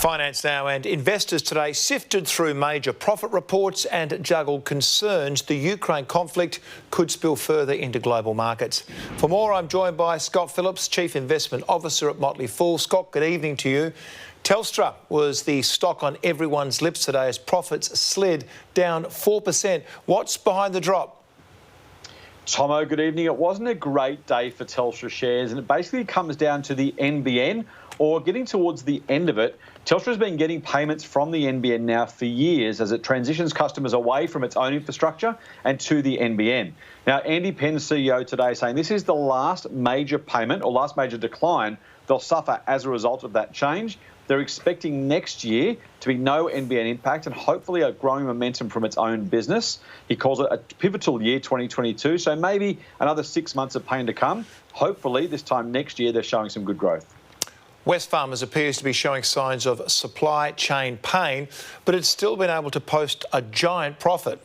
Finance now, and investors today sifted through major profit reports and juggled concerns the Ukraine conflict could spill further into global markets. For more, I'm joined by Scott Phillips, Chief Investment Officer at Motley. Scott, good evening to you. Telstra was the stock on everyone's lips today as profits slid down 4%. What's behind the drop? Tomo, good evening. It wasn't a great day for Telstra shares, and it basically comes down to the NBN, or getting towards the end of it. Telstra's been getting payments from the NBN now for years as it transitions customers away from its own infrastructure and to the NBN. Now, Andy Penn's CEO today saying this is the last major payment or last major decline they'll suffer as a result of that change. They're expecting next year to be no NBN impact and hopefully a growing momentum from its own business. He calls it a pivotal year, 2022, so maybe another 6 months of pain to come. Hopefully this time next year they're showing some good growth. Wesfarmers appears to be showing signs of supply chain pain, but it's still been able to post a giant profit.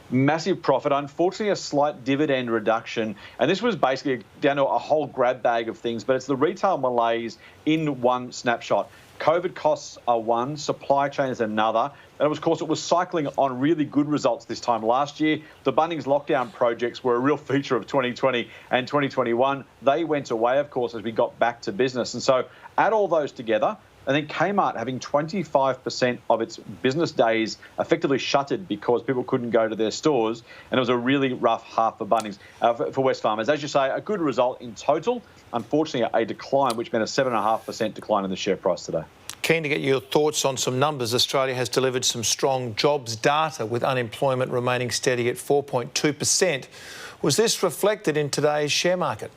Massive profit, unfortunately a slight dividend reduction, and this was basically down to a whole grab bag of things, but it's the retail malaise in one snapshot. COVID costs are one, supply chain is another, and of course it was cycling on really good results this time last year. The Bunnings lockdown projects were a real feature of 2020 and 2021. They went away, of course, as we got back to business, and so add all those together, and then Kmart having 25% of its business days effectively shuttered because people couldn't go to their stores. And it was a really rough half for Bunnings, for Wesfarmers. As you say, a good result in total. Unfortunately, a decline, which meant a 7.5% decline in the share price today. Keen to get your thoughts on some numbers. Australia has delivered some strong jobs data with unemployment remaining steady at 4.2%. Was this reflected in today's share market?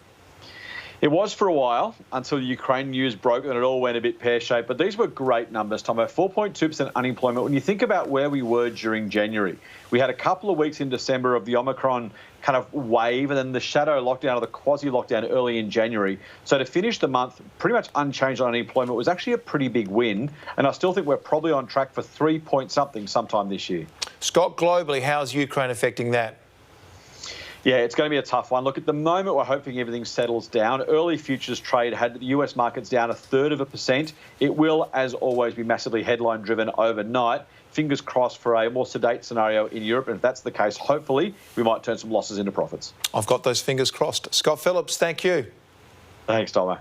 It was for a while until the Ukraine news broke and it all went a bit pear-shaped. But these were great numbers, Tomo. 4.2% unemployment. When you think about where we were during January, we had a couple of weeks in December of the Omicron kind of wave and then the shadow lockdown or the quasi-lockdown early in January. So to finish the month pretty much unchanged on unemployment was actually a pretty big win. And I still think we're probably on track for 3 point something sometime this year. Scott, globally, how's Ukraine affecting that? Yeah, it's going to be a tough one. Look, at the moment, we're hoping everything settles down. Early futures trade had the US markets down 1/3%. It will, as always, be massively headline-driven overnight. Fingers crossed for a more sedate scenario in Europe. And if that's the case, hopefully, we might turn some losses into profits. I've got those fingers crossed. Scott Phillips, thank you. Thanks, Tomo.